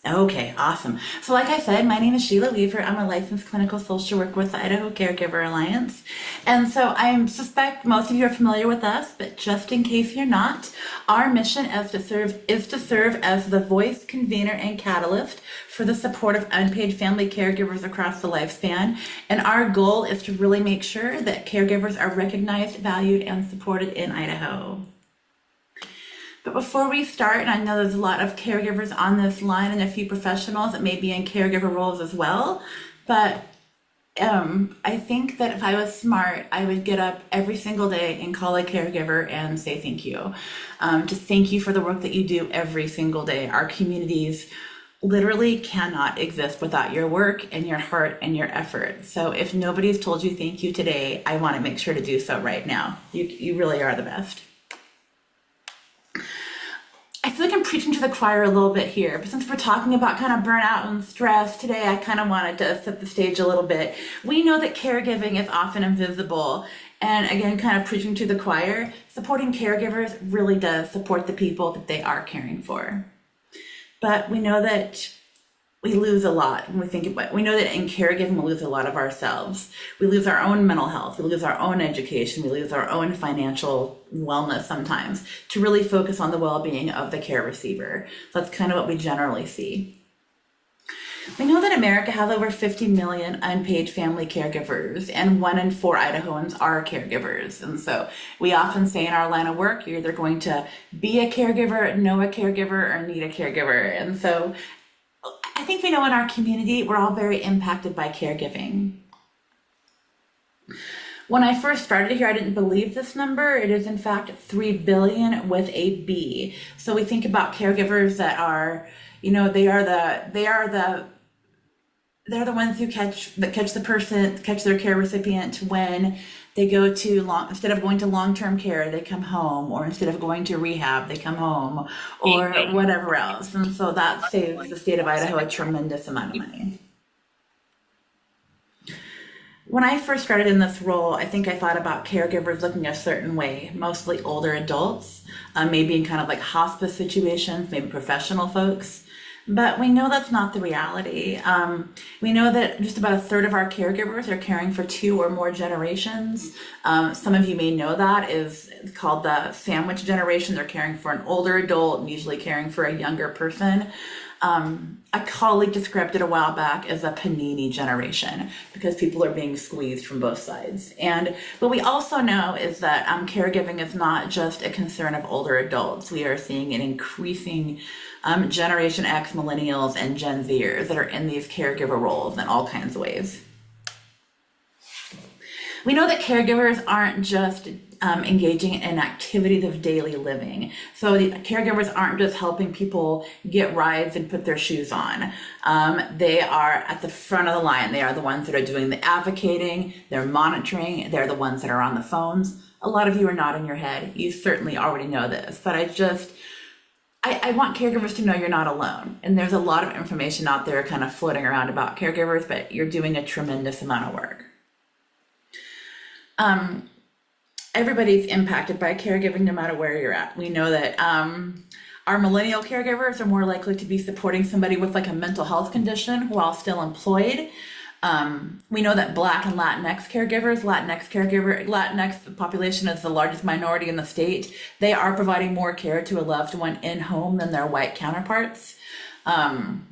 Okay, awesome. So like I said, my name is Sheila Weaver. I'm a licensed clinical social worker with the Idaho Caregiver Alliance. And so I suspect most of you are familiar with us, but just in case you're not, our mission is to serve as the voice, convener, and catalyst for the support of unpaid family caregivers across the lifespan. And our goal is to really make sure that caregivers are recognized, valued, and supported in Idaho. But before we start, and I know there's a lot of caregivers on this line and a few professionals that may be in caregiver roles as well, but I think that if I was smart, I would get up every single day and call a caregiver and say thank you. Just thank you for the work that you do every single day. Our communities literally cannot exist without your work and your heart and your effort. So if nobody's told you thank you today, I want to make sure to do so right now. You really are the best. I feel like I'm preaching to the choir a little bit here, but since we're talking about kind of burnout and stress today, I kind of wanted to set the stage a little bit. We know that caregiving is often invisible, and again, kind of preaching to the choir, supporting caregivers really does support the people that they are caring for. But we know that we lose a lot when we think about it. We know that in caregiving, we lose a lot of ourselves. We lose our own mental health. We lose our own education. We lose our own financial wellness sometimes to really focus on the well-being of the care receiver. So that's kind of what we generally see. We know that America has over 50 million unpaid family caregivers, and 1 in 4 Idahoans are caregivers. And so we often say in our line of work, you're either going to be a caregiver, know a caregiver, or need a caregiver. And so I think we know in our community, we're all very impacted by caregiving. When I first started here, I didn't believe this number. It is in fact 3 billion with a B. So we think about caregivers that are, they're the ones who catch their care recipient when they go to instead of going to long-term care, they come home, or instead of going to rehab, they come home, or whatever else. And so that saves the state of Idaho a tremendous amount of money. When I first started in this role, I think I thought about caregivers looking a certain way, mostly older adults, maybe in kind of like hospice situations, maybe professional folks. But we know that's not the reality. We know that just about a third of our caregivers are caring for 2 or more generations. Some of you may know that is called the sandwich generation. They're caring for an older adult and usually caring for a younger person. A colleague described it a while back as a panini generation because people are being squeezed from both sides. And what we also know is that caregiving is not just a concern of older adults. We are seeing an increasing Generation X, millennials, and Gen Zers that are in these caregiver roles in all kinds of ways. We know that caregivers aren't just engaging in activities of daily living. So the caregivers aren't just helping people get rides and put their shoes on. They are at the front of the line. They are the ones that are doing the advocating, they're monitoring, they're the ones that are on the phones. A lot of you are nodding your head. You certainly already know this, but I want caregivers to know you're not alone. And there's a lot of information out there kind of floating around about caregivers, but you're doing a tremendous amount of work. Everybody's impacted by caregiving no matter where you're at. We know that our millennial caregivers are more likely to be supporting somebody with like a mental health condition while still employed. We know that Black and Latinx Latinx population is the largest minority in the state. They are providing more care to a loved one in home than their white counterparts. And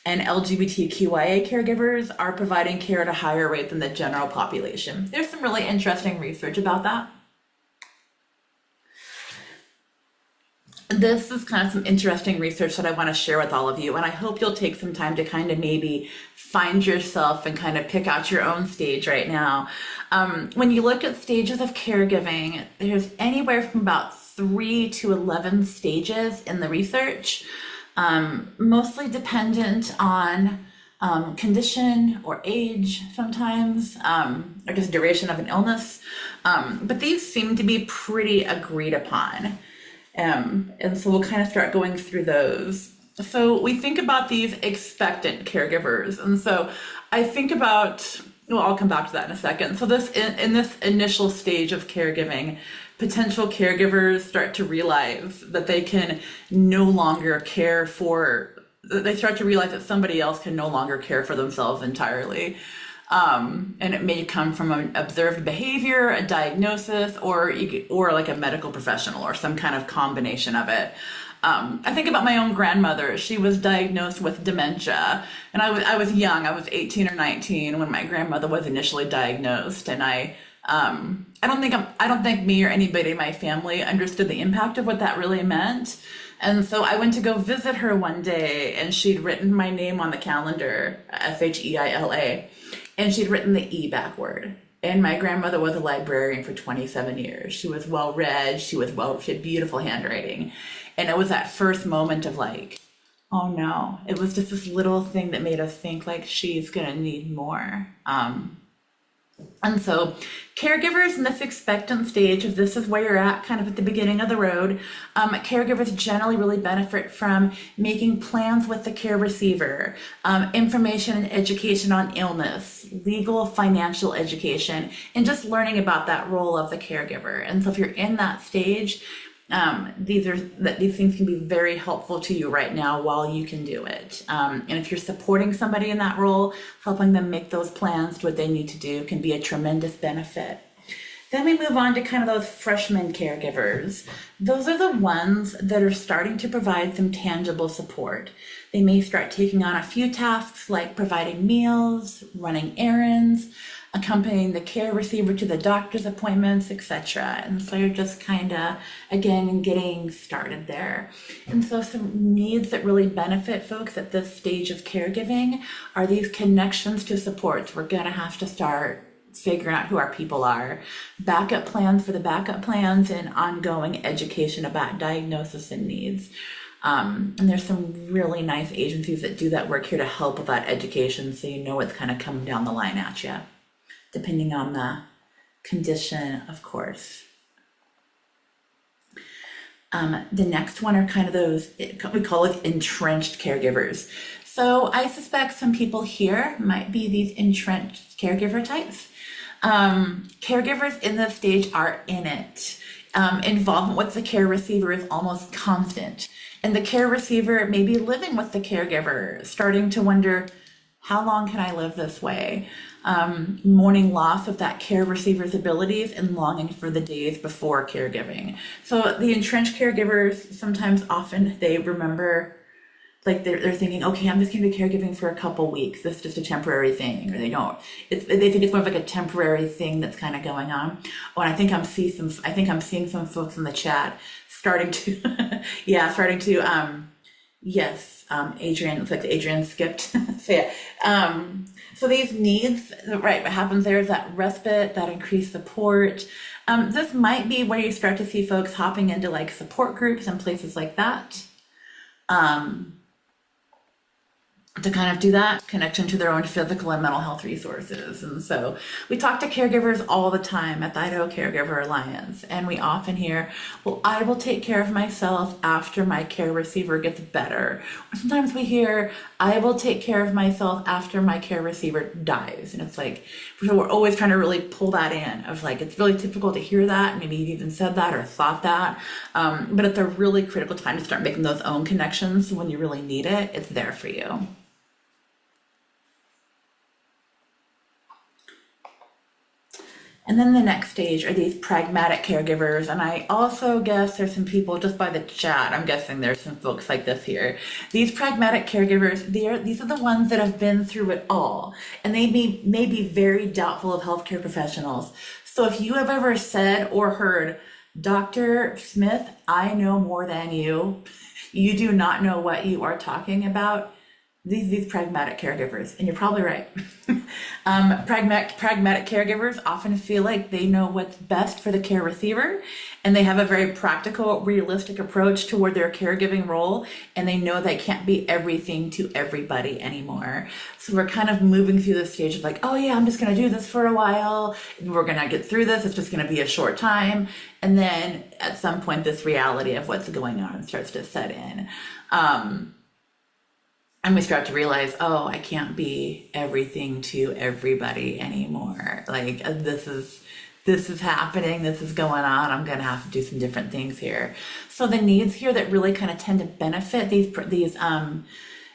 LGBTQIA caregivers are providing care at a higher rate than the general population. There's some really interesting research about that. This is kind of some interesting research that I want to share with all of you, and I hope you'll take some time to kind of maybe find yourself and kind of pick out your own stage right now. When you look at stages of caregiving, there's anywhere from about 3 to 11 stages in the research, mostly dependent on condition or age sometimes, or just duration of an illness. But these seem to be pretty agreed upon. And so we'll kind of start going through those. So we think about these expectant caregivers. And so I think about, well, I'll come back to that in a second. So in this initial stage of caregiving, potential caregivers start to realize that they can no longer care for they start to realize that somebody else can no longer care for themselves entirely. And it may come from an observed behavior, a diagnosis, or like a medical professional or some kind of combination of it. I think about my own grandmother. She was diagnosed with dementia, and I was young. I was 18 or 19 when my grandmother was initially diagnosed, and I don't think me or anybody in my family understood the impact of what that really meant. And so I went to go visit her one day, and she'd written my name on the calendar, Sheila, and she'd written the E backward. And my grandmother was a librarian for 27 years. She was well read. She had beautiful handwriting. And it was that first moment of like, oh no, it was just this little thing that made us think like she's gonna need more. And so caregivers in this expectant stage, if this is where you're at, kind of at the beginning of the road, caregivers generally really benefit from making plans with the care receiver, information and education on illness, legal, financial education, and just learning about that role of the caregiver. And so if you're in that stage, these things can be very helpful to you right now while you can do it. And if you're supporting somebody in that role, helping them make those plans, do what they need to do, can be a tremendous benefit. Then we move on to kind of those freshman caregivers. Those are the ones that are starting to provide some tangible support. They may start taking on a few tasks like providing meals, running errands, accompanying the care receiver to the doctor's appointments, etc. And so you're just kind of, again, getting started there. And so some needs that really benefit folks at this stage of caregiving are these connections to supports. We're going to have to start figuring out who our people are, backup plans for the backup plans, and ongoing education about diagnosis and needs. And there's some really nice agencies that do that work here to help with that education, so you know what's kind of coming down the line at you, depending on the condition, of course. The next one are kind of those, we call it entrenched caregivers. So I suspect some people here might be these entrenched caregiver types. Caregivers in this stage are in it. Involvement with the care receiver is almost constant. And the care receiver may be living with the caregiver, starting to wonder, how long can I live this way? Mourning loss of that care receiver's abilities and longing for the days before caregiving. So the entrenched caregivers, often they remember, like they're thinking, okay, I'm just gonna be caregiving for a couple weeks. This is just a temporary thing, or they don't. They think it's more of like a temporary thing that's kind of going on. Oh, and I think I'm seeing some folks in the chat starting to, yes, Adrian, it's like Adrian skipped. So yeah, so these needs, right, what happens there is that respite, that increased support. This might be where you start to see folks hopping into like support groups and places like that. To kind of do that connection to their own physical and mental health resources. And so we talk to caregivers all the time at the Idaho Caregiver Alliance, and we often hear, well, I will take care of myself after my care receiver gets better. Or sometimes we hear, I will take care of myself after my care receiver dies. And it's like, so we're always trying to really pull that in of like, it's really typical to hear that. Maybe you've even said that or thought that, but it's a really critical time to start making those own connections. So when you really need it, it's there for you. And then the next stage are these pragmatic caregivers. And I also guess there's some people just by the chat, I'm guessing there's some folks like this here. These pragmatic caregivers, these are the ones that have been through it all. And they may be very doubtful of healthcare professionals. So if you have ever said or heard, Dr. Smith, I know more than you, you do not know what you are talking about, these pragmatic caregivers, and you're probably right. Pragmatic caregivers often feel like they know what's best for the care receiver, and they have a very practical, realistic approach toward their caregiving role, and they know they can't be everything to everybody anymore. So we're kind of moving through the stage of like, oh yeah, I'm just gonna do this for a while, and we're gonna get through this, it's just gonna be a short time, and then at some point this reality of what's going on starts to set in. And we start to realize, oh, I can't be everything to everybody anymore. Like this is happening, this is going on, I'm gonna have to do some different things here. So the needs here that really kind of tend to benefit these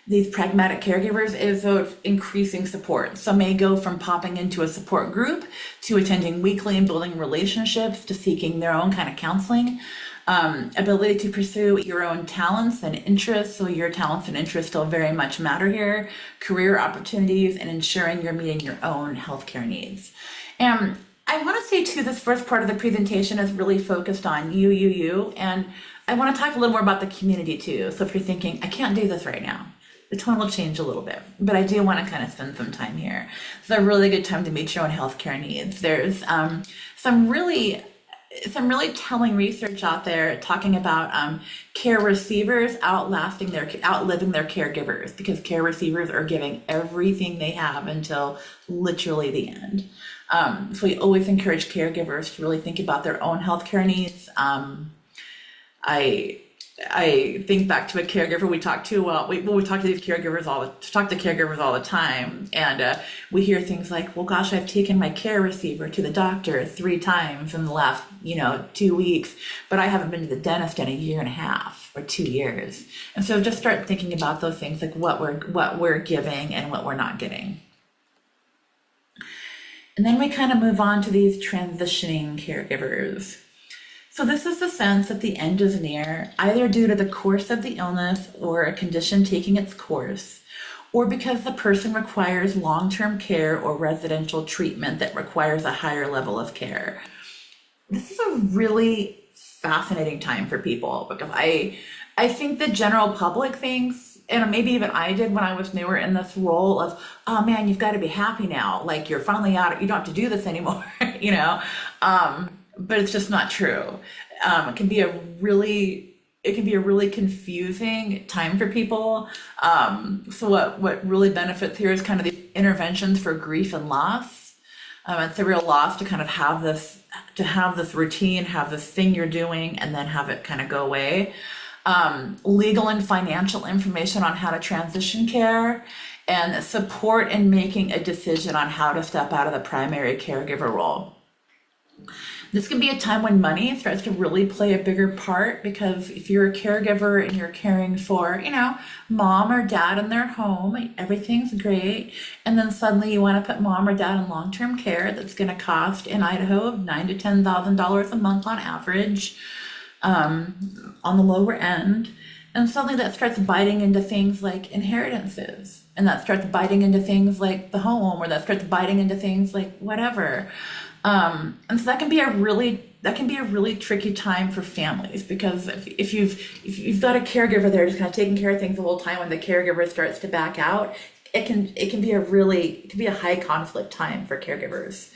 these pragmatic caregivers is of increasing support. Some may go from popping into a support group to attending weekly and building relationships to seeking their own kind of counseling. Ability to pursue your own talents and interests. So your talents and interests still very much matter here. Career opportunities and ensuring you're meeting your own healthcare needs. And I want to say too, this first part of the presentation is really focused on you. And I want to talk a little more about the community too. So if you're thinking, I can't do this right now, the tone will change a little bit, but I do want to kind of spend some time here. It's a really good time to meet your own healthcare needs. There's some really telling research out there talking about care receivers outliving their caregivers, because care receivers are giving everything they have until literally the end. So we always encourage caregivers to really think about their own healthcare needs. I think back to a caregiver we talk to. We talk to these caregivers all the time, and we hear things like, "Well, gosh, I've taken my care receiver to the doctor 3 times in the last 2 weeks, but I haven't been to the dentist in a year and a half or 2 years." And so just start thinking about those things, like what we're giving and what we're not getting. And then we kind of move on to these transitioning caregivers. So this is the sense that the end is near, either due to the course of the illness or a condition taking its course, or because the person requires long-term care or residential treatment that requires a higher level of care. This is a really fascinating time for people, because I think the general public thinks, and maybe even I did when I was newer in this role of, oh man, you've got to be happy now. Like you're finally out, you don't have to do this anymore, but it's just not true. It can be a really confusing time for people. So what really benefits here is kind of the interventions for grief and loss. It's a real loss to kind of have this routine, have this thing you're doing, and then have it kind of go away. Legal and financial information on how to transition care, and support in making a decision on how to step out of the primary caregiver role. This can be a time when money starts to really play a bigger part, because if you're a caregiver and you're caring for, mom or dad in their home, everything's great. And then suddenly you want to put mom or dad in long-term care that's going to cost in Idaho $9,000 to $10,000 a month on average, on the lower end. And suddenly that starts biting into things like inheritances, and that starts biting into things like the home, or that starts biting into things like whatever. And so that can be a really tricky time for families, because if you've got a caregiver there just kind of taking care of things the whole time, when the caregiver starts to back out, it can be a high conflict time for caregivers.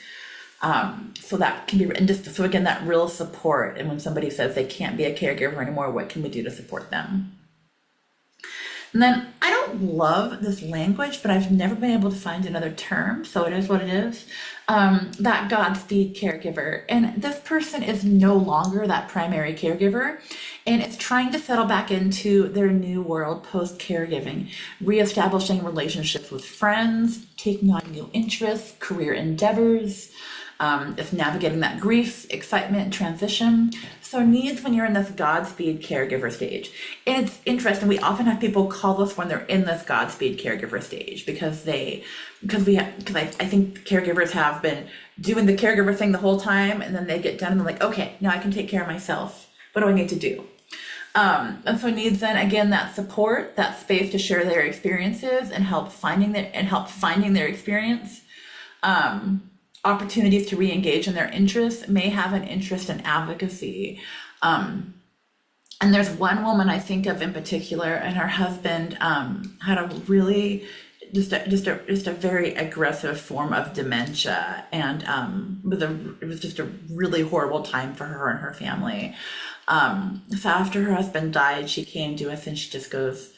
So that can be, and so again, that real support. And when somebody says they can't be a caregiver anymore, what can we do to support them? And then I don't love this language, but I've never been able to find another term, so it is what it is. That Godspeed caregiver. And this person is no longer that primary caregiver, and it's trying to settle back into their new world post-caregiving, reestablishing relationships with friends, taking on new interests, career endeavors. It's navigating that grief, excitement, transition. So needs when you're in this Godspeed caregiver stage. And it's interesting, we often have people call us when they're in this Godspeed caregiver stage, because I think caregivers have been doing the caregiver thing the whole time, and then they get done and they're like, okay, now I can take care of myself. What do I need to do? And so needs then, again, that support, that space to share their experiences and help finding their experience. Opportunities to re-engage in their interests, may have an interest in advocacy. And there's one woman I think of in particular, and her husband had a really just a very aggressive form of dementia, and it was just a really horrible time for her and her family. So after her husband died, she came to us and she just goes,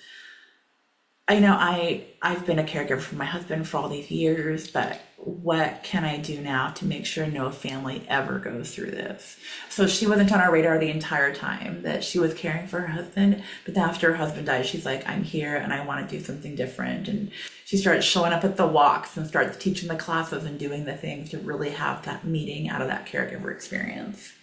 I've been a caregiver for my husband for all these years, but what can I do now to make sure no family ever goes through this? So she wasn't on our radar the entire time that she was caring for her husband, but after her husband died, she's like, I'm here and I want to do something different. And she started showing up at the walks and starts teaching the classes and doing the things to really have that meeting out of that caregiver experience.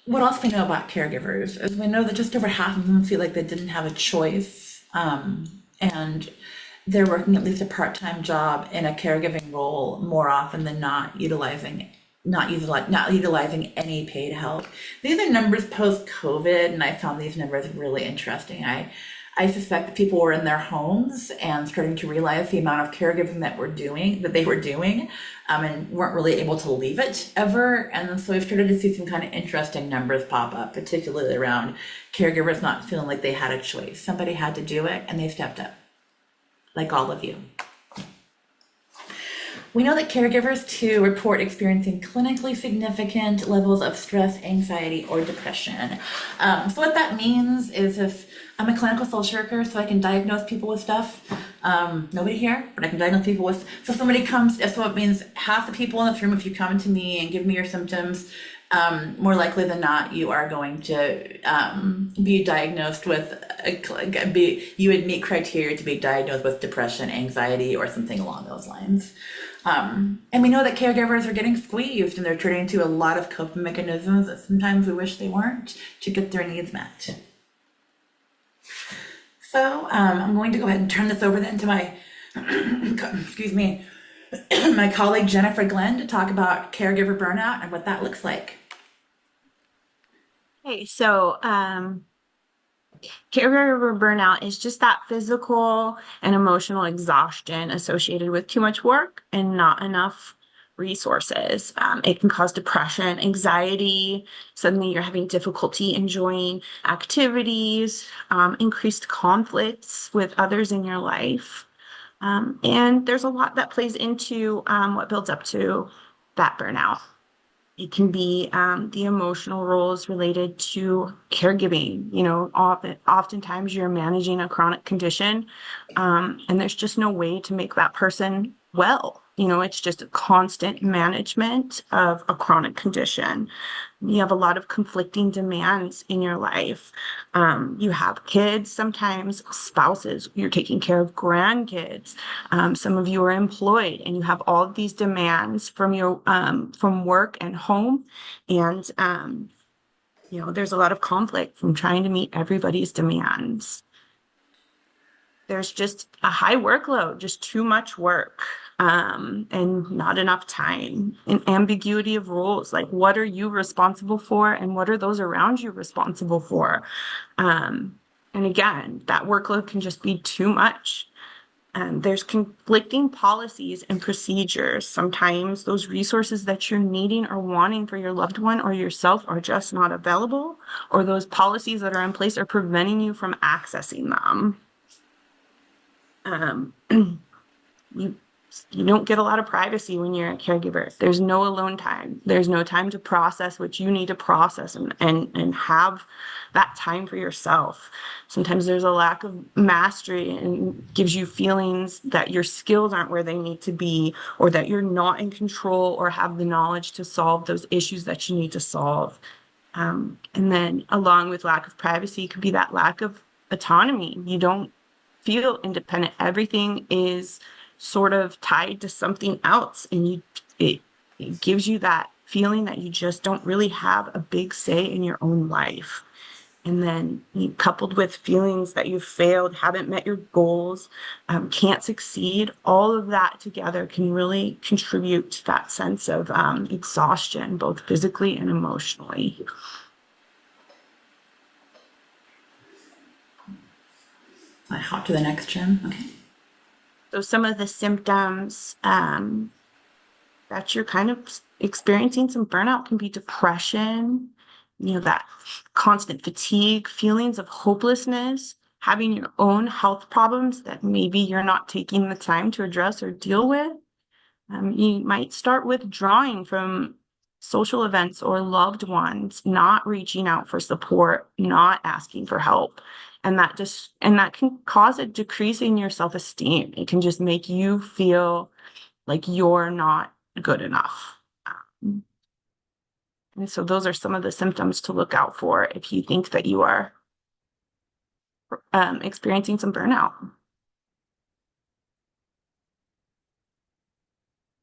what else we know about caregivers is we know that just over half of them feel like they didn't have a choice, and they're working at least a part-time job in a caregiving role more often than not, not utilizing any paid help. These are numbers post-COVID, and I found these numbers really interesting. I suspect that people were in their homes and starting to realize the amount of caregiving that they were doing, and weren't really able to leave it ever. And so we've started to see some kind of interesting numbers pop up, particularly around caregivers not feeling like they had a choice. Somebody had to do it, and they stepped up, like all of you. We know that caregivers too report experiencing clinically significant levels of stress, anxiety, or depression. So what that means is, if I'm a clinical social worker, so I can diagnose people with stuff. Nobody here, but I can diagnose people with. So somebody comes. So it means half the people in this room, if you come to me and give me your symptoms, more likely than not, you are going to be diagnosed with. You would meet criteria to be diagnosed with depression, anxiety, or something along those lines. And we know that caregivers are getting squeezed, and they're turning to a lot of coping mechanisms that sometimes we wish they weren't, to get their needs met. So I'm going to go ahead and turn this over then to my, excuse me, my colleague Jennifer Glenn, to talk about caregiver burnout and what that looks like. Okay, so caregiver burnout is just that physical and emotional exhaustion associated with too much work and not enough resources. It can cause depression, anxiety. Suddenly you're having difficulty enjoying activities, increased conflicts with others in your life. And there's a lot that plays into what builds up to that burnout. It can be the emotional roles related to caregiving. Oftentimes you're managing a chronic condition, and there's just no way to make that person well. It's just a constant management of a chronic condition. You have a lot of conflicting demands in your life. You have kids, sometimes spouses, you're taking care of grandkids. Some of you are employed, and you have all of these demands from work and home. And there's a lot of conflict from trying to meet everybody's demands. There's just a high workload, just too much work, and not enough time, and ambiguity of roles. Like, what are you responsible for, and what are those around you responsible for? And again, that workload can just be too much. There's conflicting policies and procedures. Sometimes those resources that you're needing or wanting for your loved one or yourself are just not available, or those policies that are in place are preventing you from accessing them. You don't get a lot of privacy when you're a caregiver. There's no alone time. There's no time to process what you need to process, and have that time for yourself. Sometimes there's a lack of mastery, and gives you feelings that your skills aren't where they need to be, or that you're not in control or have the knowledge to solve those issues that you need to solve. And then along with lack of privacy could be that lack of autonomy. You don't feel independent. Everything is sort of tied to something else, and it gives you that feeling that you just don't really have a big say in your own life. And then coupled with feelings that you've failed, haven't met your goals, can't succeed, all of that together can really contribute to that sense of exhaustion, both physically and emotionally. I hop to the next, Jen. Okay. So some of the symptoms that you're kind of experiencing some burnout can be depression, that constant fatigue, feelings of hopelessness, having your own health problems that maybe you're not taking the time to address or deal with. You might start withdrawing from social events or loved ones, not reaching out for support, not asking for help. And that can cause a decrease in your self-esteem. It can just make you feel like you're not good enough. And so those are some of the symptoms to look out for if you think that you are experiencing some burnout.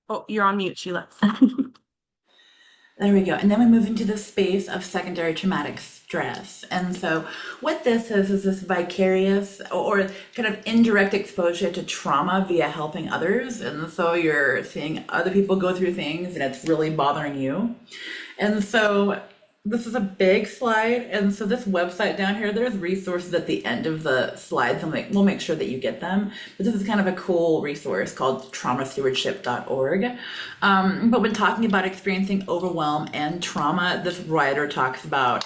Oh, you're on mute, Sheila. There we go. And then we move into the space of secondary traumatic stress. And so, what this is this vicarious or kind of indirect exposure to trauma via helping others. And so, you're seeing other people go through things and it's really bothering you. And so, this is a big slide. And so, this website down here, there's resources at the end of the slides. And we'll make sure that you get them. But this is kind of a cool resource called traumastewardship.org. But when talking about experiencing overwhelm and trauma, this writer talks about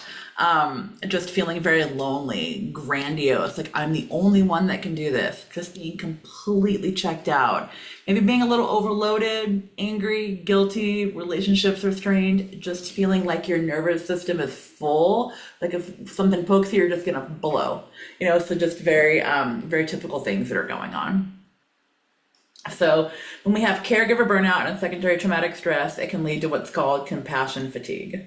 just feeling very lonely, grandiose, like I'm the only one that can do this, just being completely checked out, maybe being a little overloaded, angry, guilty, relationships are strained, just feeling like your nervous system is full, like if something pokes you, you're just gonna blow, so just very typical things that are going on. So when we have caregiver burnout and secondary traumatic stress, it can lead to what's called compassion fatigue.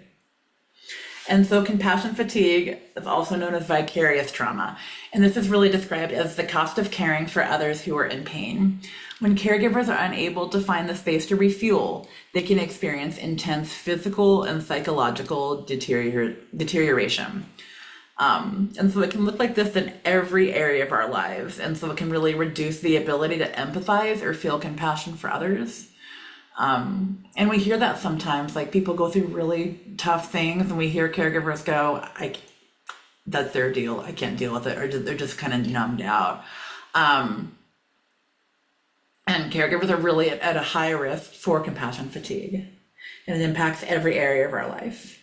And so compassion fatigue is also known as vicarious trauma. And this is really described as the cost of caring for others who are in pain. When caregivers are unable to find the space to refuel, they can experience intense physical and psychological deterioration. And so it can look like this in every area of our lives. And so it can really reduce the ability to empathize or feel compassion for others. And we hear that sometimes, like people go through really tough things and we hear caregivers go, that's their deal. I can't deal with it. Or they're just kind of numbed out. And caregivers are really at a high risk for compassion fatigue. And it impacts every area of our life.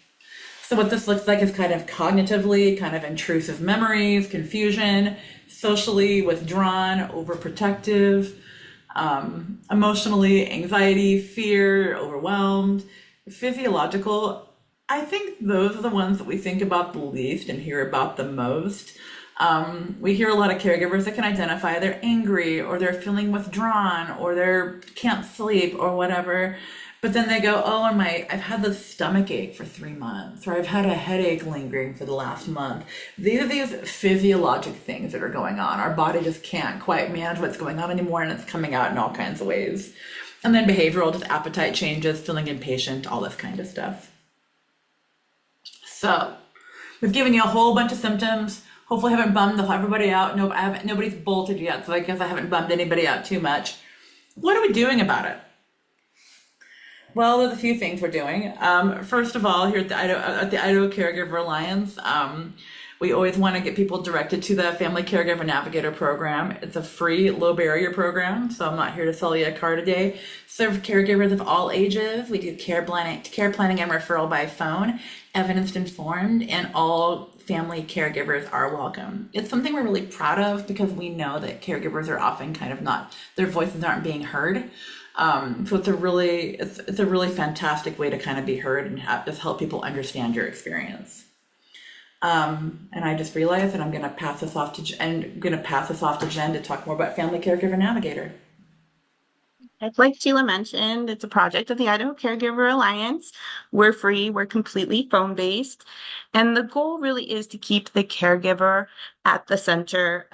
So what this looks like is kind of cognitively, kind of intrusive memories, confusion, socially withdrawn, overprotective, emotionally anxiety, fear, overwhelmed, physiological. I think those are the ones that we think about the least and hear about the most. We hear a lot of caregivers that can identify they're angry or they're feeling withdrawn or they can't sleep or whatever. But then they go, oh, I've had this stomach ache for 3 months, or I've had a headache lingering for the last month. These are these physiologic things that are going on. Our body just can't quite manage what's going on anymore, and it's coming out in all kinds of ways. And then behavioral, just appetite changes, feeling impatient, all this kind of stuff. So we've given you a whole bunch of symptoms. Hopefully I haven't bummed everybody out. No, nobody's bolted yet, so I guess I haven't bummed anybody out too much. What are we doing about it? Well, there's a few things we're doing. First of all, here at the Idaho Caregiver Alliance, we always want to get people directed to the Family Caregiver Navigator program. It's a free, low barrier program, so I'm not here to sell you a car today. Serve caregivers of all ages. We do care planning and referral by phone, evidence informed, and all family caregivers are welcome. It's something we're really proud of because we know that caregivers are often kind of not, their voices aren't being heard. So it's a really fantastic way to kind of be heard and just help people understand your experience. And I just realized that I'm going to pass this off to Jen to talk more about Family Caregiver Navigator. Like Sheila mentioned, it's a project of the Idaho Caregiver Alliance. We're free, we're completely phone-based, and the goal really is to keep the caregiver at the center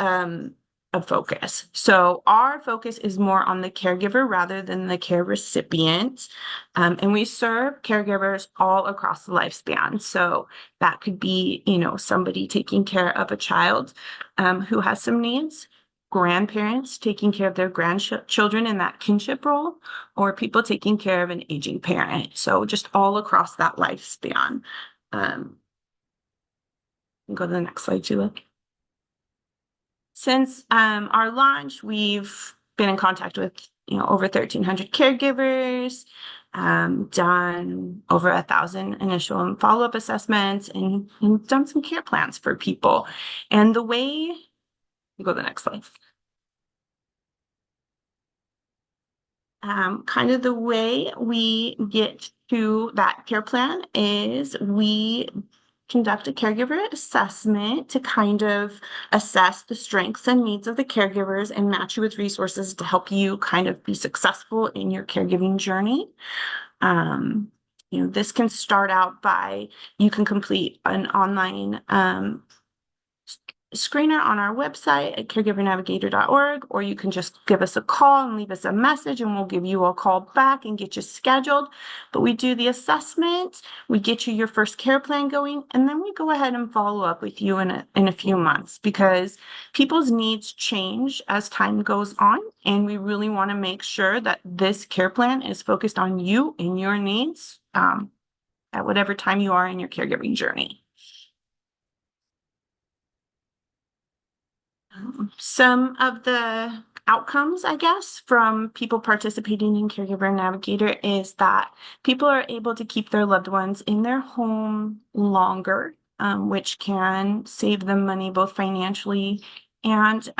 of focus. So our focus is more on the caregiver rather than the care recipient, and we serve caregivers all across the lifespan. So that could be, somebody taking care of a child who has some needs, grandparents taking care of their grandchildren in that kinship role, or people taking care of an aging parent. So just all across that lifespan. Go to the next slide, Sheila. Since our launch, we've been in contact with over 1,300 caregivers, done over 1,000 initial follow-up assessments, and done some care plans for people. And the way go to the next slide. Kind of the way we get to that care plan is we conduct a caregiver assessment to kind of assess the strengths and needs of the caregivers and match you with resources to help you kind of be successful in your caregiving journey. This can start out by you can complete an online screener on our website at caregivernavigator.org, or you can just give us a call and leave us a message and we'll give you a call back and get you scheduled. But we do the assessment, we get you your first care plan going, and then we go ahead and follow up with you in a few months, because people's needs change as time goes on, and we really want to make sure that this care plan is focused on you and your needs at whatever time you are in your caregiving journey. Some of the outcomes, I guess, from people participating in Caregiver Navigator is that people are able to keep their loved ones in their home longer, which can save them money both financially and,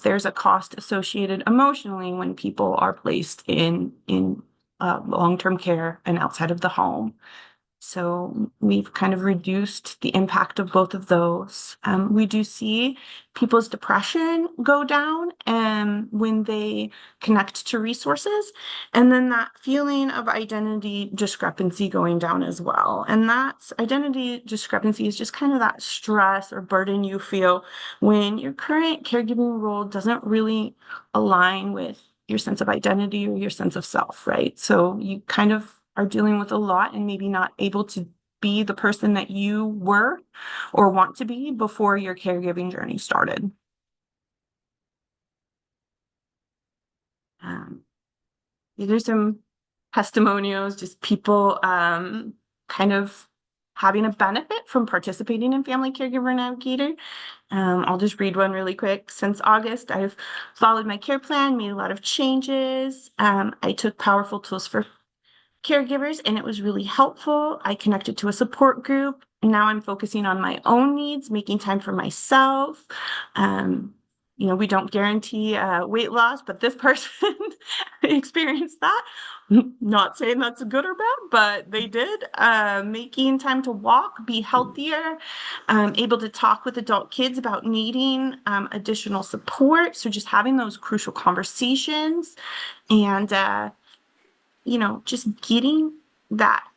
there's a cost associated emotionally when people are placed in long-term care and outside of the home. So we've kind of reduced the impact of both of those. We do see people's depression go down when they connect to resources, and then that feeling of identity discrepancy going down as well. And that's identity discrepancy is just kind of that stress or burden you feel when your current caregiving role doesn't really align with your sense of identity or your sense of self, right? So you kind of are dealing with a lot and maybe not able to be the person that you were or want to be before your caregiving journey started. These are some testimonials, just people kind of having a benefit from participating in Family Caregiver Navigator. I'll just read one really quick. Since August, I've followed my care plan, made a lot of changes. I took powerful tools for caregivers, and it was really helpful. I connected to a support group, and now I'm focusing on my own needs, making time for myself. We don't guarantee weight loss, but this person experienced that. Not saying that's good or bad, but they did. Making time to walk, be healthier, able to talk with adult kids about needing additional support. So just having those crucial conversations and just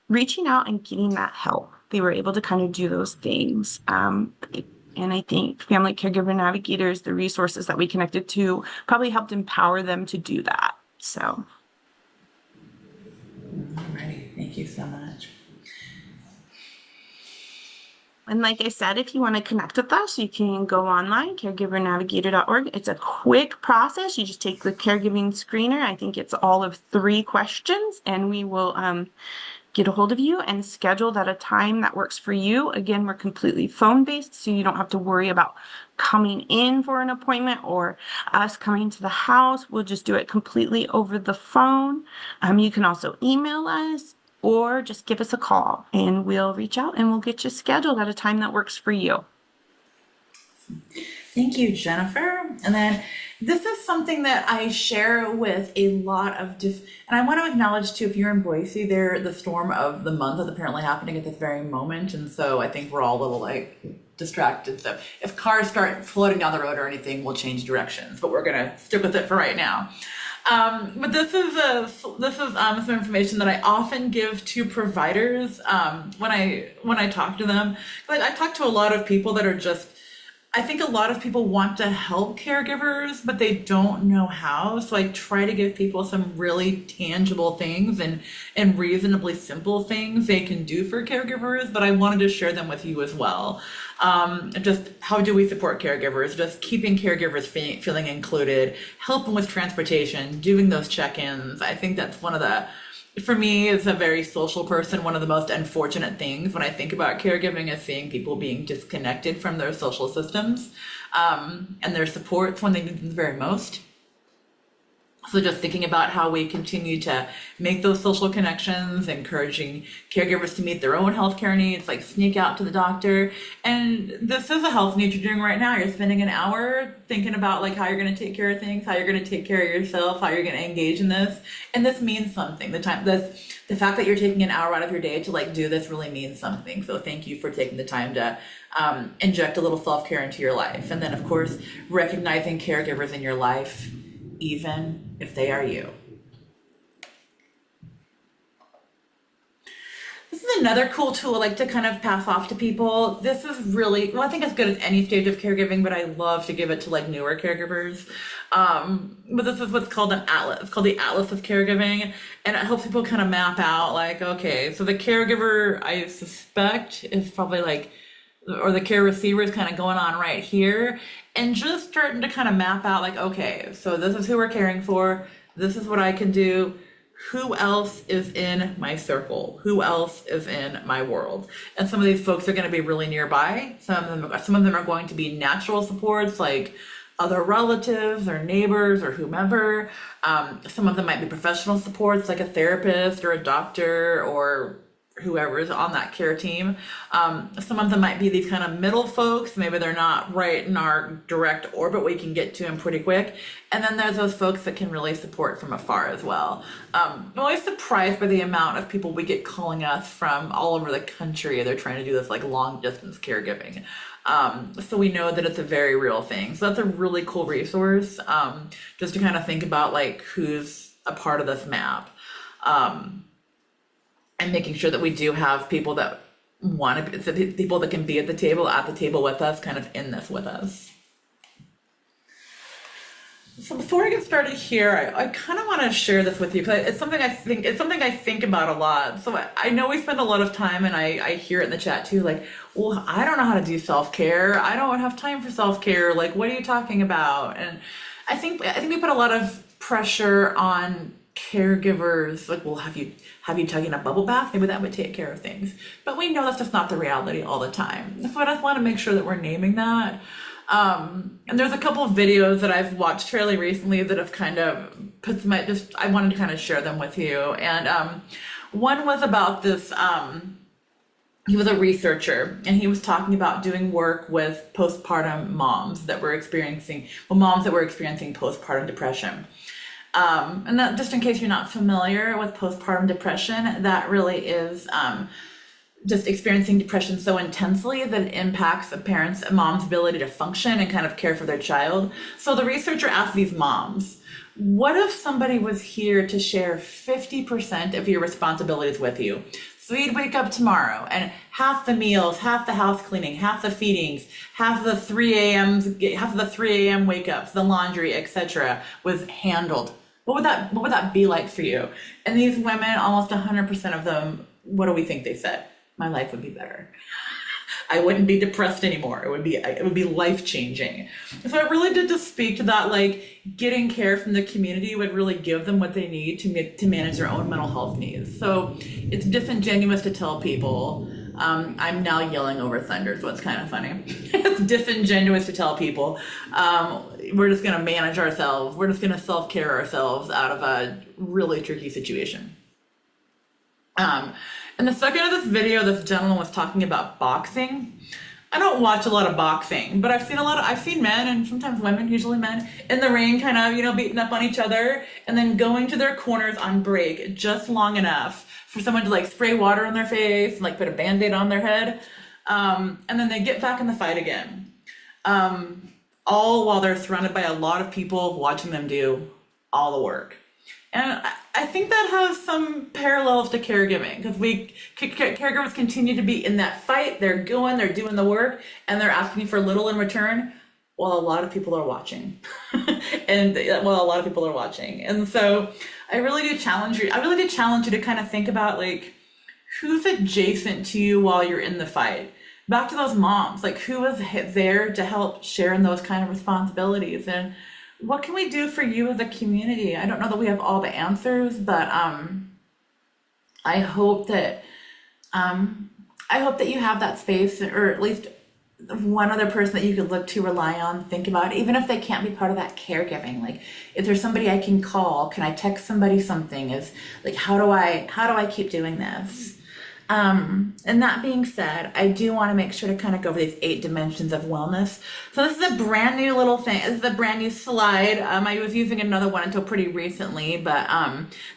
reaching out and getting that help. They were able to kind of do those things. And I think Family Caregiver Navigators, the resources that we connected to, probably helped empower them to do that. So. Alrighty, thank you so much. And like I said, if you want to connect with us, you can go online, caregivernavigator.org. It's a quick process. You just take the caregiving screener. I think it's all of 3 questions, and we will get a hold of you and schedule at a time that works for you. Again, we're completely phone-based, so you don't have to worry about coming in for an appointment or us coming to the house. We'll just do it completely over the phone. You can also email us or just give us a call, and we'll reach out and we'll get you scheduled at a time that works for you. Thank you, Jennifer. And then this is something that I share with a lot of and I want to acknowledge too, if you're in Boise, the storm of the month is apparently happening at this very moment. And so I think we're all a little distracted. So if cars start floating down the road or anything, we'll change directions, but we're going to stick with it for right now. But this is some information that I often give to providers when I talk to them. Like I talk to a lot of people that are I think a lot of people want to help caregivers, but they don't know how. So I try to give people some really tangible things and reasonably simple things they can do for caregivers, but I wanted to share them with you as well. Just how do we support caregivers? Just keeping caregivers feeling included, helping with transportation, doing those check-ins. I think that's for me, as a very social person, one of the most unfortunate things when I think about caregiving is seeing people being disconnected from their social systems and their supports when they need them the very most. So just thinking about how we continue to make those social connections, encouraging caregivers to meet their own healthcare needs, like sneak out to the doctor. And this is a health need you're doing right now. You're spending an hour thinking about how you're going to take care of things, how you're going to take care of yourself, how you're going to engage in this. And this means something. The fact that you're taking an hour out of your day to do this really means something. So thank you for taking the time to inject a little self-care into your life. And then of course, recognizing caregivers in your life, even if they are you. This is another cool tool I like to kind of pass off to people. This is really, well, I think it's good at any stage of caregiving, but I love to give it to like newer caregivers. But this is what's called an atlas. It's called the Atlas of Caregiving, and it helps people kind of map out like, okay, so the caregiver I suspect is probably like, or the care receiver is kind of going on right here, and just starting to kind of map out like, okay, so this is who we're caring for. This is what I can do. Who else is in my circle? Who else is in my world? And some of these folks are going to be really nearby. Some of them are going to be natural supports like other relatives or neighbors or whomever. Some of them might be professional supports like a therapist or a doctor or whoever is on that care team. Some of them might be these kind of middle folks. Maybe they're not right in our direct orbit. We can get to them pretty quick. And then there's those folks that can really support from afar as well. I'm always surprised by the amount of people we get calling us from all over the country. They're trying to do this like long distance caregiving. So we know that it's a very real thing. So that's a really cool resource, just to kind of think about like who's a part of this map. And making sure that we do have people that want to be, people that can be at the table with us, kind of in this with us. So before I get started here, I kind of want to share this with you because it's something I think about a lot. So I know we spend a lot of time, and I hear it in the chat too, like, well, I don't know how to do self-care. I don't have time for self-care. Like, what are you talking about? And I think we put a lot of pressure on caregivers, like, well, have you taken a bubble bath? Maybe that would take care of things. But we know that's just not the reality all the time. So I just want to make sure that we're naming that. And there's a couple of videos that I've watched fairly recently that have kind of I wanted to kind of share them with you. And one was about this, he was a researcher, and he was talking about doing work with postpartum moms that were experiencing postpartum depression. And that, just in case you're not familiar with postpartum depression, that really is just experiencing depression so intensely that it impacts a mom's ability to function and kind of care for their child. So the researcher asked these moms, what if somebody was here to share 50% of your responsibilities with you? So you'd wake up tomorrow and half the meals, half the house cleaning, half the feedings, half the 3 a.m. wake ups, the laundry, etc. was handled. What would that be like for you? And these women, almost 100% of them, what do we think they said? My life would be better. I wouldn't be depressed anymore. It would be life-changing. So it really did just speak to that, like, getting care from the community would really give them what they need to manage their own mental health needs. So it's disingenuous to tell people, I'm now yelling over thunder, so it's kind of funny. It's disingenuous to tell people, we're just gonna manage ourselves, we're just gonna self-care ourselves out of a really tricky situation. In the second of this video, this gentleman was talking about boxing. I don't watch a lot of boxing, but I've seen men, and sometimes women, usually men, in the ring kind of, beating up on each other and then going to their corners on break just long enough for someone to like spray water on their face and like put a Band-Aid on their head. And then they get back in the fight again. All while they're surrounded by a lot of people watching them do all the work. And I think that has some parallels to caregiving, because caregivers continue to be in that fight. They're doing the work, and they're asking for little in return, while a lot of people are watching. And so I really did challenge you to kind of think about, like, who's adjacent to you while you're in the fight. Back to those moms, like, who is there to help share in those kind of responsibilities, and what can we do for you as a community? I don't know that we have all the answers, but I hope that you have that space, or at least one other person that you could look to, rely on, think about, even if they can't be part of that caregiving. Like, is there somebody I can call? Can I text somebody something? Is like, how do I keep doing this? And that being said, I do want to make sure to kind of go over these 8 dimensions of wellness. So this is a brand new little thing. This is a brand new slide. I was using another one until pretty recently, but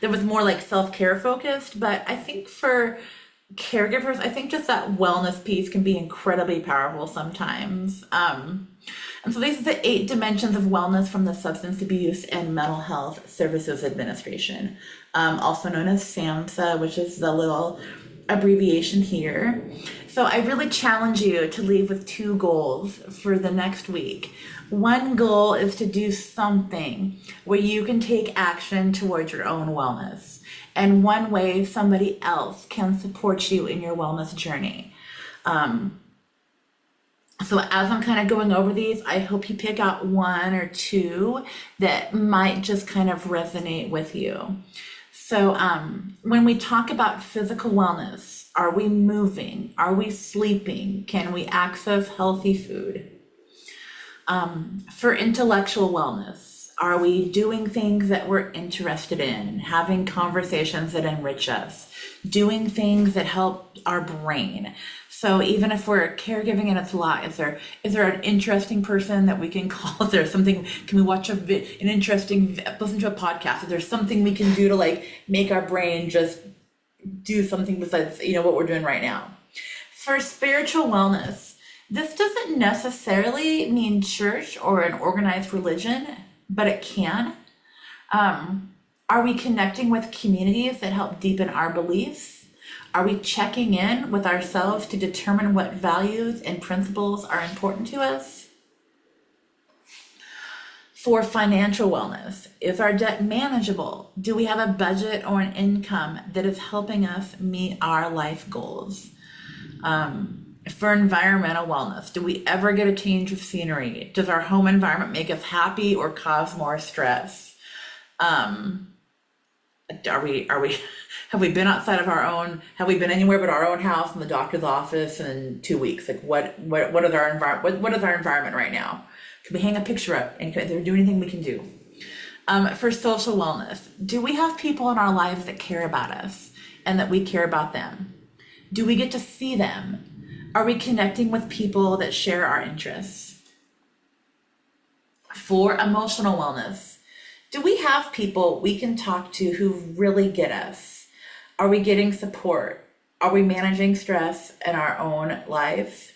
that was more like self-care focused. But I think for caregivers, I think just that wellness piece can be incredibly powerful sometimes. And so these are the 8 dimensions of wellness from the Substance Abuse and Mental Health Services Administration, also known as SAMHSA, which is the little abbreviation here. So I really challenge you to leave with 2 goals for the next week. One goal is to do something where you can take action towards your own wellness, and one way somebody else can support you in your wellness journey. So as I'm kind of going over these, I hope you pick out 1 or 2 that might just kind of resonate with you. So when we talk about physical wellness, are we moving? Are we sleeping? Can we access healthy food? For intellectual wellness, are we doing things that we're interested in, having conversations that enrich us, doing things that help our brain? So even if we're caregiving and it's a lot, is there an interesting person that we can call? Is there something, can we watch listen to a podcast? Is there something we can do to like make our brain just do something besides, what we're doing right now? For spiritual wellness, this doesn't necessarily mean church or an organized religion, but it can. Are we connecting with communities that help deepen our beliefs? Are we checking in with ourselves to determine what values and principles are important to us? For financial wellness, is our debt manageable? Do we have a budget or an income that is helping us meet our life goals? For environmental wellness, do we ever get a change of scenery? Does our home environment make us happy or cause more stress? Have we been outside of have we been anywhere but our own house and the doctor's office in 2 weeks? Like what is our environment? What is our environment right now? Can we hang a picture up, and is there anything we can do? For social wellness, do we have people in our lives that care about us and that we care about them? Do we get to see them? Are we connecting with people that share our interests? For emotional wellness, do we have people we can talk to who really get us? Are we getting support? Are we managing stress in our own lives?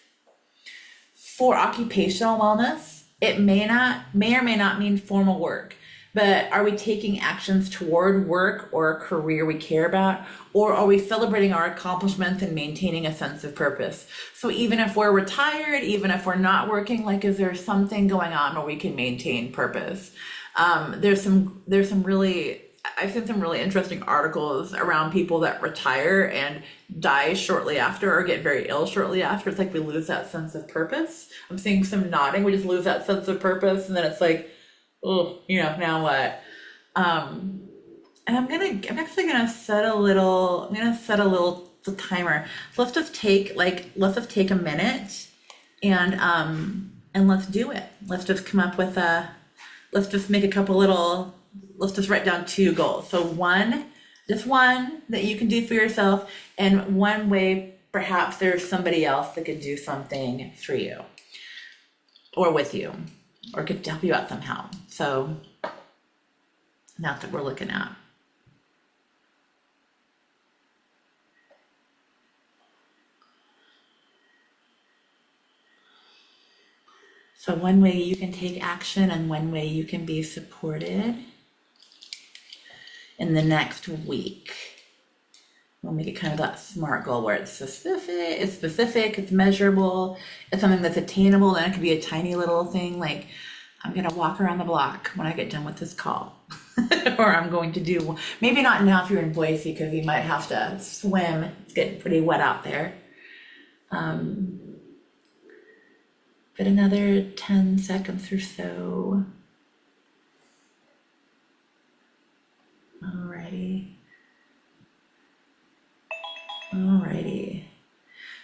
For occupational wellness, it may or may not mean formal work, but are we taking actions toward work or a career we care about? Or are we celebrating our accomplishments and maintaining a sense of purpose? So even if we're retired, even if we're not working, like, is there something going on where we can maintain purpose? I've seen some really interesting articles around people that retire and die shortly after or get very ill shortly after. It's like we lose that sense of purpose. I'm seeing some nodding. We just lose that sense of purpose, and then it's like, oh, now what? And I'm actually gonna set a little timer. So let's just take a minute and let's do it. Let's just come up with let's just make let's just write down 2 goals. So just one that you can do for yourself, and one way perhaps there's somebody else that could do something for you or with you or could help you out somehow. So that's what we're looking at. So one way you can take action and one way you can be supported in the next week. We'll make it kind of that SMART goal where it's specific, it's measurable, it's something that's attainable. Then it could be a tiny little thing like, I'm gonna walk around the block when I get done with this call. Or I'm going to do, maybe not now if you're in Boise, because you might have to swim. It's getting pretty wet out there. But another 10 seconds or so. Alrighty.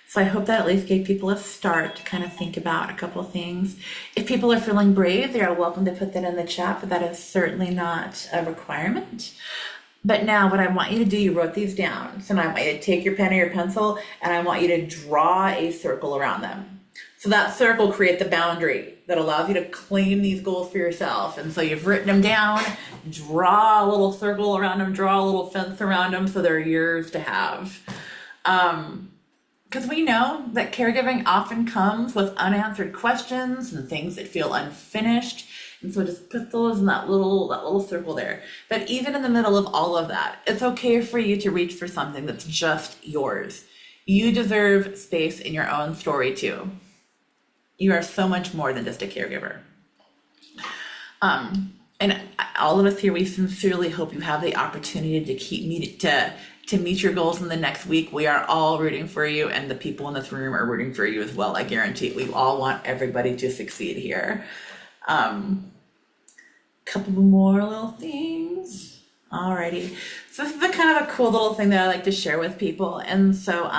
So I hope that at least gave people a start to kind of think about a couple of things. If people are feeling brave, they are welcome to put that in the chat, but that is certainly not a requirement. But now what I want you to do, you wrote these down. So now I want you to take your pen or your pencil and I want you to draw a circle around them. So that circle creates the boundary that allows you to claim these goals for yourself. And so you've written them down, draw a little circle around them, draw a little fence around them so they're yours to have. Because we know that caregiving often comes with unanswered questions and things that feel unfinished. And so just put those in that little circle there. But even in the middle of all of that, it's okay for you to reach for something that's just yours. You deserve space in your own story too. You are so much more than just a caregiver. And all of us here, we sincerely hope you have the opportunity to meet your goals in the next week. We are all rooting for you, and the people in this room are rooting for you as well. I guarantee we all want everybody to succeed here. Couple more little things. Alrighty. So this is a kind of a cool little thing that I like to share with people. And so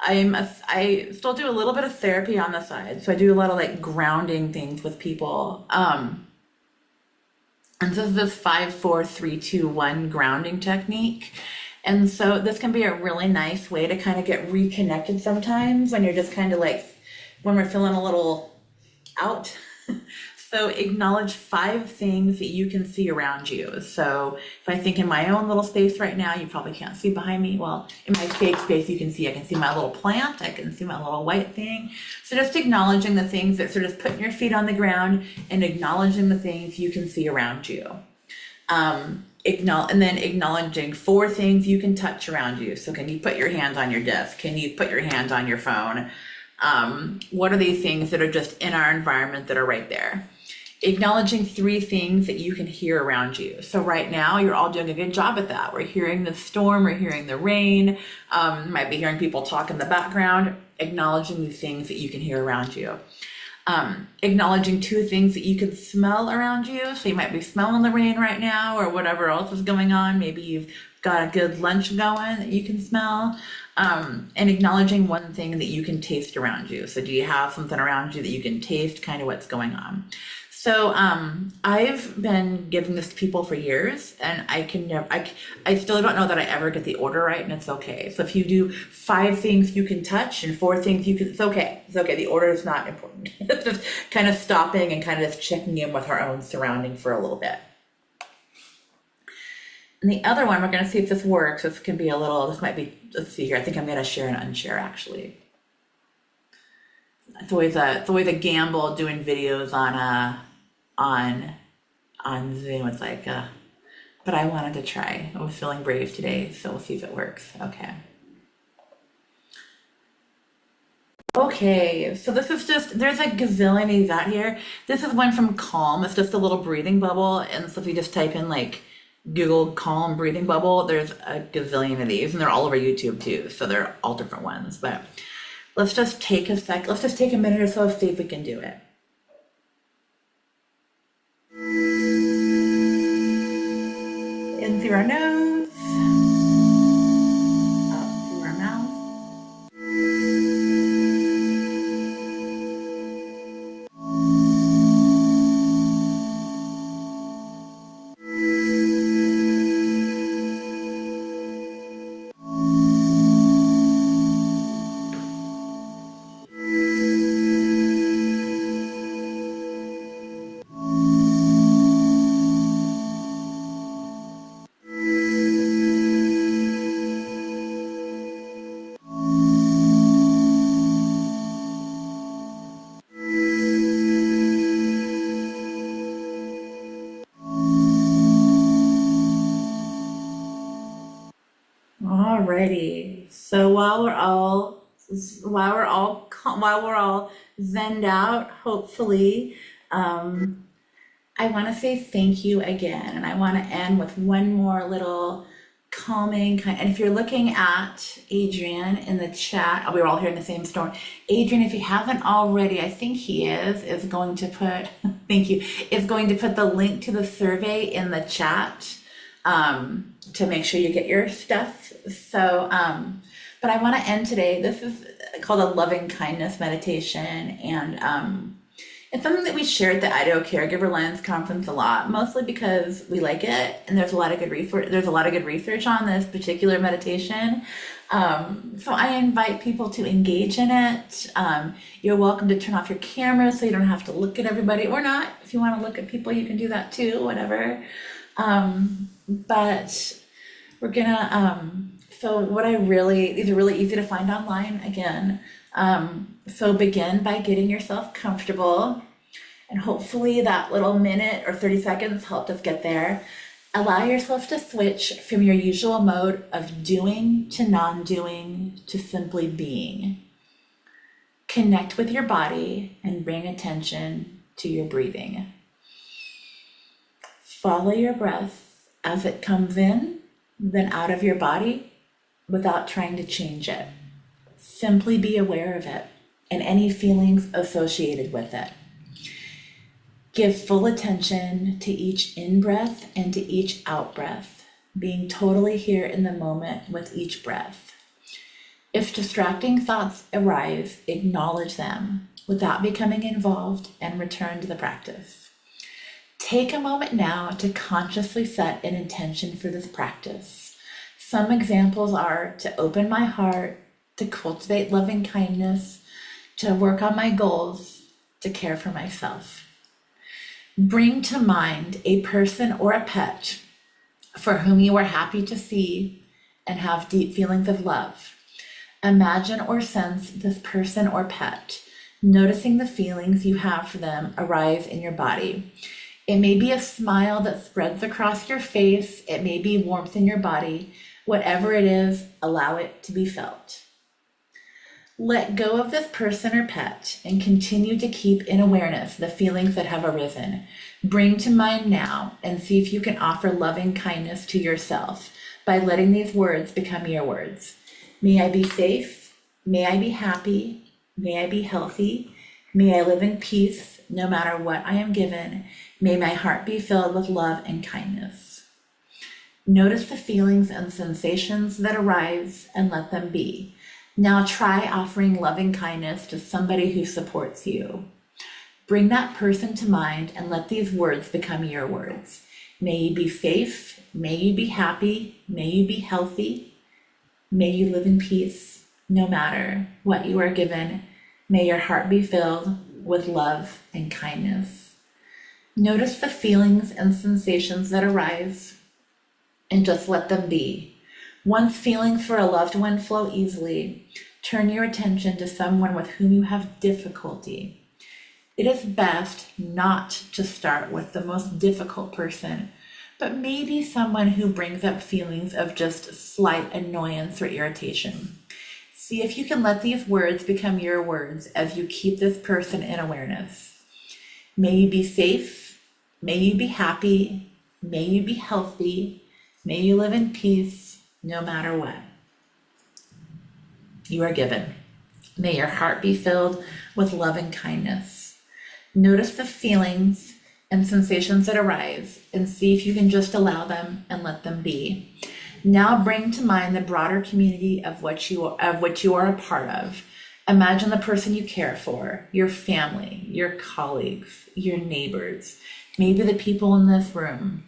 I still do a little bit of therapy on the side. So I do a lot of like grounding things with people. And this is this 5, 4, 3, 2, 1 grounding technique. And so this can be a really nice way to kind of get reconnected sometimes when you're just kind of like, when we're feeling a little out. So acknowledge 5 things that you can see around you. So if I think in my own little space right now, you probably can't see behind me. Well, in my fake space, I can see my little plant. I can see my little white thing. So just acknowledging the things that, so just putting your feet on the ground and acknowledging the things you can see around you. And then acknowledging 4 things you can touch around you. So can you put your hand on your desk? Can you put your hand on your phone? What are these things that are just in our environment that are right there? Acknowledging 3 things that you can hear around you. So right now you're all doing a good job at that. We're hearing the storm, we're hearing the rain, might be hearing people talk in the background, acknowledging these things that you can hear around you. Acknowledging 2 things that you can smell around you. So you might be smelling the rain right now or whatever else is going on. Maybe you've got a good lunch going that you can smell. And acknowledging 1 thing that you can taste around you. So do you have something around you that you can taste kind of what's going on? So I've been giving this to people for years, and I still don't know that I ever get the order right, and it's okay. So if you do 5 things you can touch and 4 things you can, it's okay. It's okay. The order is not important. It's just kind of stopping and kind of just checking in with our own surrounding for a little bit. And the other one, we're going to see if this works. This can be this might be, let's see here. I think I'm going to share and unshare actually. It's always a gamble doing videos on Zoom. It's like, but I wanted to try. I was feeling brave today, so we'll see if it works. Okay, so this is just, there's a gazillion of these out here. This is one from Calm. It's just a little breathing bubble. And so if you just type in like Google Calm breathing bubble, there's a gazillion of these, and they're all over YouTube too. So they're all different ones, but let's just take a sec. Let's just take a minute or so to see if we can do it. In through our nose, out through our mouth. Alrighty. So while we're all zenned out, hopefully, I want to say thank you again, and I want to end with one more little calming kind. And if you're looking at Adrian in the chat, we're all here in the same storm. Adrian, if you haven't already, I think he is going to put. Thank you. Is going to put the link to the survey in the chat. To make sure you get your stuff. So, but I want to end today. This is called a loving kindness meditation. And it's something that we share at the Idaho Caregiver Alliance conference a lot, mostly because we like it. And there's a lot of good research on this particular meditation. So I invite people to engage in it. You're welcome to turn off your camera so you don't have to look at everybody, or not. If you want to look at people, you can do that too, whatever. But we're gonna, so these are really easy to find online again. So begin by getting yourself comfortable, And hopefully that little minute or 30 seconds helped us get there. Allow yourself to switch from your usual mode of doing to non-doing to simply being. Connect with your body and bring attention to your breathing. Follow your breath as it comes in, then out of your body without trying to change it. Simply be aware of it and any feelings associated with it. Give full attention to each in-breath and to each out-breath, being totally here in the moment with each breath. If distracting thoughts arise, acknowledge them without becoming involved and return to the practice. Take a moment now to consciously set an intention for this practice. Some examples are to open my heart, to cultivate loving kindness, to work on my goals, to care for myself. Bring to mind a person or a pet for whom you are happy to see and have deep feelings of love. Imagine or sense this person or pet, noticing the feelings you have for them arise in your body. It may be a smile that spreads across your face. It may be warmth in your body. Whatever it is, allow it to be felt. Let go of this person or pet and continue to keep in awareness the feelings that have arisen. Bring to mind now and see if you can offer loving kindness to yourself by letting these words become your words. May I be safe. May I be happy. May I be healthy. May I live in peace no matter what I am given. May my heart be filled with love and kindness. Notice the feelings and sensations that arise and let them be. Now try offering loving kindness to somebody who supports you. Bring that person to mind and let these words become your words. May you be safe. May you be happy. May you be healthy. May you live in peace no matter what you are given. May your heart be filled with love and kindness. Notice the feelings and sensations that arise and just let them be. Once feelings for a loved one flow easily, turn your attention to someone with whom you have difficulty. It is best not to start with the most difficult person, but maybe someone who brings up feelings of just slight annoyance or irritation. See if you can let these words become your words as you keep this person in awareness. May you be safe. May you be happy. May you be healthy. May you live in peace no matter what you are given. May your heart be filled with love and kindness. Notice the feelings and sensations that arise and see if you can just allow them and let them be. Now bring to mind the broader community of which you are a part of. Imagine the person you care for, your family, your colleagues, your neighbors, maybe the people in this room.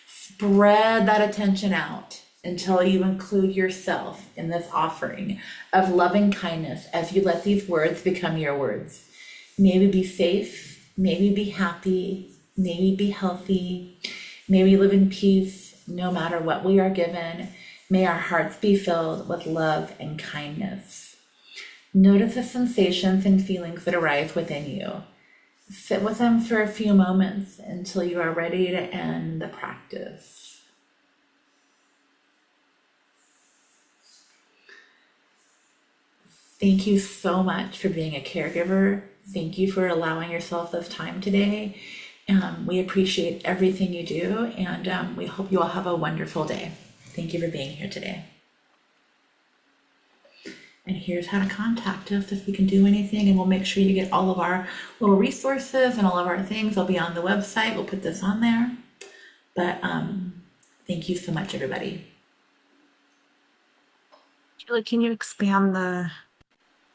Spread that attention out until you include yourself in this offering of loving kindness as you let these words become your words. May we be safe. May we be happy. May we be healthy. May we live in peace no matter what we are given. May our hearts be filled with love and kindness. Notice the sensations and feelings that arise within you. Sit with them for a few moments until you are ready to end the practice. Thank you so much for being a caregiver. Thank you for allowing yourself this time today. We appreciate everything you do, and we hope you all have a wonderful day. Thank you for being here today. And here's how to contact us if we can do anything, and we'll make sure you get all of our little resources and all of our things. They'll be on the website. We'll put this on there. But thank you so much, everybody. Sheila, can you expand the